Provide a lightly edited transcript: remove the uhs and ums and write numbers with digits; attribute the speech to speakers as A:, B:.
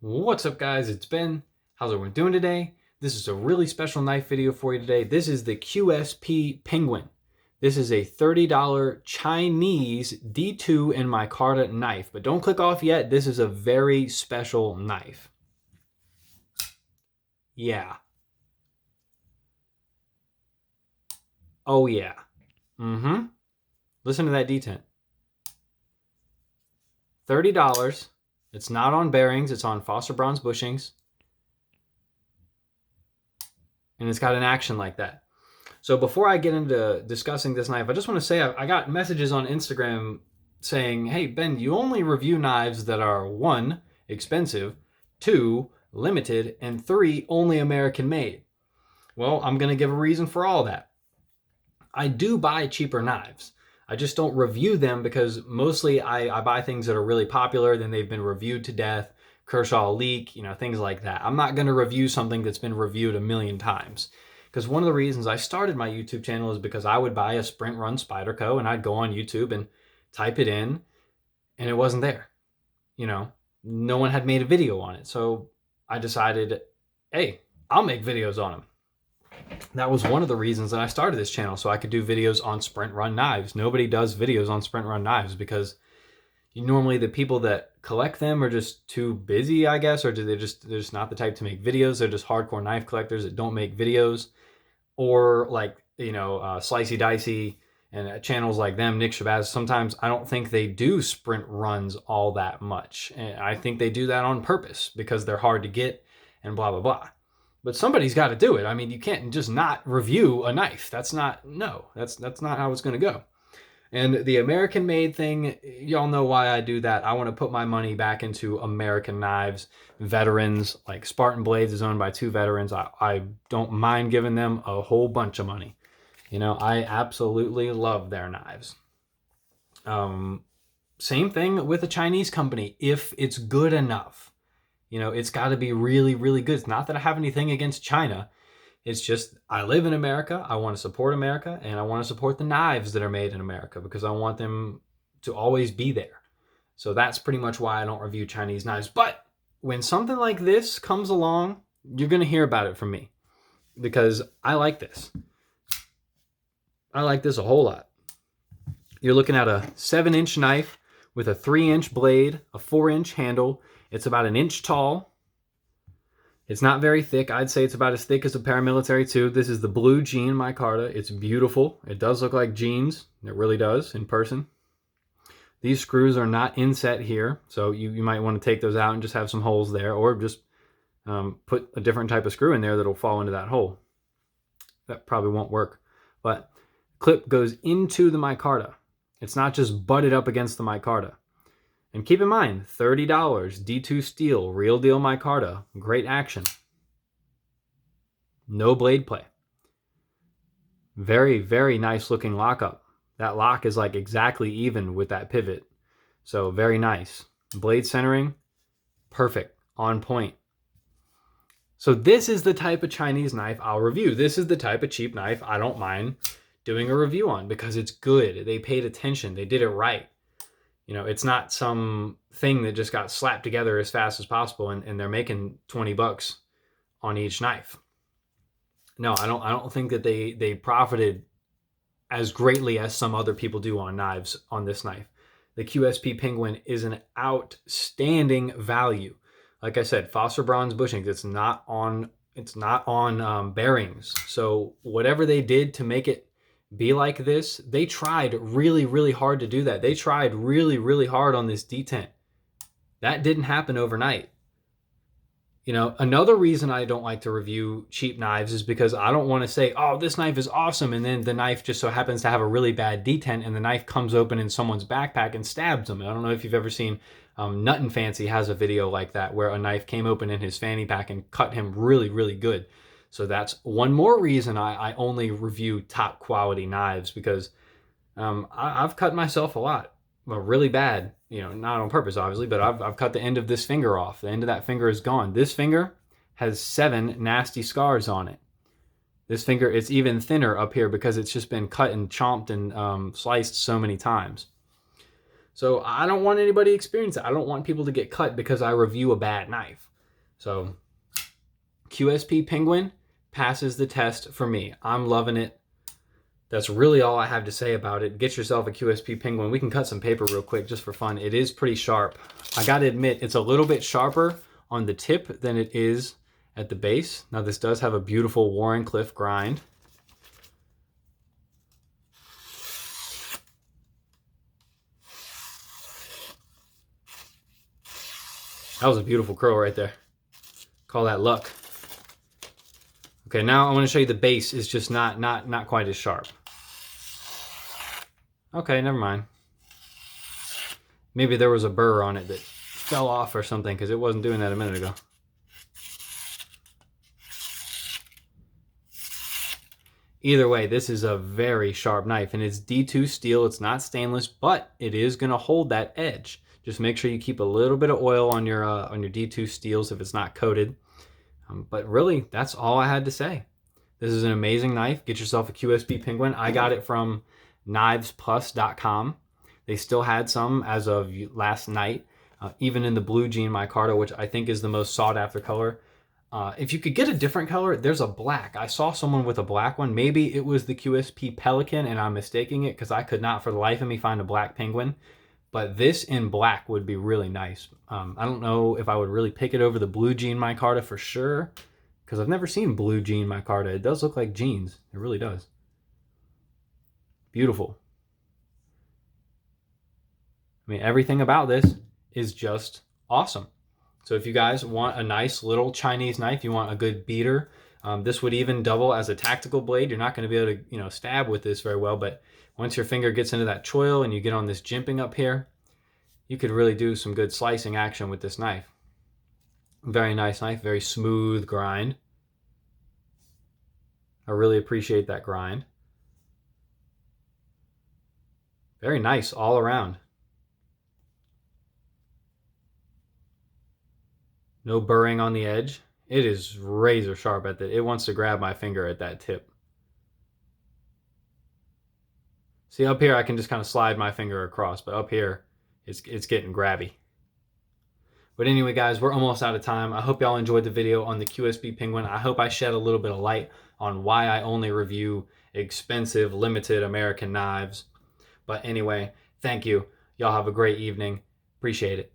A: What's up, guys? It's Ben. How's everyone doing today? This is a really special knife video for you today. This is the OSP Penguin. This is a $30 Chinese D2 and micarta knife, but don't click off yet. This is a very special knife. Yeah. Oh yeah. Listen to that detent. $30. It's not on bearings. It's on phosphor bronze bushings. And it's got an action like that. So before I get into discussing this knife, I just want to say I got messages on Instagram saying, hey, Ben, you only review knives that are 1, expensive, 2, limited, and 3, only American made. Well, I'm going to give a reason for all that. I do buy cheaper knives. I just don't review them because mostly I buy things that are really popular, then they've been reviewed to death, Kershaw leak, things like that. I'm not going to review something that's been reviewed a million times. Because one of the reasons I started my YouTube channel is because I would buy a Sprint Run Spyderco and I'd go on YouTube and type it in and it wasn't there. No one had made a video on it. So I decided, hey, I'll make videos on them. That was one of the reasons that I started this channel, so I could do videos on Sprint Run knives. Nobody does videos on Sprint Run knives because normally the people that collect them are just too busy, I guess, or they're just not the type to make videos. They're just hardcore knife collectors that don't make videos, or like Slicey Dicey and channels like them, Nick Shabazz. Sometimes I don't think they do sprint runs all that much, and I think they do that on purpose because they're hard to get and blah blah blah. But somebody's got to do it. I mean, you can't just not review a knife. That's not how it's going to go. And the American made thing, y'all know why I do that. I want to put my money back into American knives, veterans. Like Spartan Blades is owned by 2 veterans. I don't mind giving them a whole bunch of money. I absolutely love their knives. Same thing with a Chinese company. If it's good enough, it's got to be really, really good. It's not that I have anything against China. It's just I live in America. I want to support America, and I want to support the knives that are made in America because I want them to always be there. So that's pretty much why I don't review Chinese knives. But when something like this comes along, you're going to hear about it from me because I like this. I like this a whole lot. You're looking at a 7-inch knife with a 3-inch blade, a 4-inch handle. It's about 1 inch tall. It's not very thick. I'd say it's about as thick as a paramilitary tube. This is the blue jean micarta. It's beautiful. It does look like jeans. It really does in person. These screws are not inset here, so you might want to take those out and just have some holes there, or just put a different type of screw in there that'll fall into that hole. That probably won't work. But clip goes into the micarta. It's not just butted up against the micarta. And keep in mind, $30, D2 steel, real deal micarta, great action. No blade play. Very, very nice looking lockup. That lock is like exactly even with that pivot. So very nice. Blade centering, perfect, on point. So this is the type of Chinese knife I'll review. This is the type of cheap knife I don't mind doing a review on because it's good. They paid attention. They did it right. It's not some thing that just got slapped together as fast as possible and they're making 20 bucks on each knife. No, I don't think that they profited as greatly as some other people do on knives on this knife. The OSP Penguin is an outstanding value. Like I said, phosphor bronze bushings. It's not on bearings. So whatever they did to make it be like this, they tried really, really hard to do that. They tried really, really hard on this detent. That didn't happen overnight. Another reason I don't like to review cheap knives is because I don't want to say, oh, this knife is awesome, and then the knife just so happens to have a really bad detent and the knife comes open in someone's backpack and stabs them. I don't know if you've ever seen Nuttin' Fancy has a video like that where a knife came open in his fanny pack and cut him really, really good. So that's one more reason I only review top quality knives, because I've cut myself a lot, well, really bad, not on purpose, obviously, but I've cut the end of this finger off. The end of that finger is gone. This finger has 7 nasty scars on it. This finger, it's even thinner up here because it's just been cut and chomped and sliced so many times. So I don't want anybody to experience it. I don't want people to get cut because I review a bad knife. So QSP Penguin passes the test for me. I'm loving it. That's really all I have to say about it. Get yourself a QSP Penguin. We can cut some paper real quick just for fun. It is pretty sharp. I gotta admit, it's a little bit sharper on the tip than it is at the base. Now this does have a beautiful Warrenclyffe grind. That was a beautiful curl right there. Call that luck. Okay, now I want to show you the base is just not quite as sharp. Okay, never mind. Maybe there was a burr on it that fell off or something because it wasn't doing that a minute ago. Either way, this is a very sharp knife, and it's D2 steel. It's not stainless, but it is going to hold that edge. Just make sure you keep a little bit of oil on your D2 steels if it's not coated. But really, that's all I had to say. This is an amazing knife. Get yourself a QSP Penguin. I got it from knivesplus.com. They still had some as of last night, even in the blue jean micarta, which I think is the most sought after color. If you could get a different color, there's a black. I saw someone with a black one. Maybe it was the QSP Pelican and I'm mistaking it because I could not for the life of me find a black penguin. But this in black would be really nice. I don't know if I would really pick it over the blue jean micarta for sure, because I've never seen blue jean micarta. It does look like jeans. It really does. Beautiful. I mean, everything about this is just awesome. So if you guys want a nice little Chinese knife, you want a good beater, this would even double as a tactical blade. You're not going to be able to, stab with this very well, but once your finger gets into that choil and you get on this jimping up here, you could really do some good slicing action with this knife. Very nice knife, very smooth grind. I really appreciate that grind. Very nice all around. No burring on the edge. It is razor sharp at it wants to grab my finger at that tip. See, up here I can just kind of slide my finger across, but up here it's getting grabby. But anyway, guys, we're almost out of time. I hope y'all enjoyed the video on the QSP Penguin. I hope I shed a little bit of light on why I only review expensive, limited American knives. But anyway, thank you. Y'all have a great evening. Appreciate it.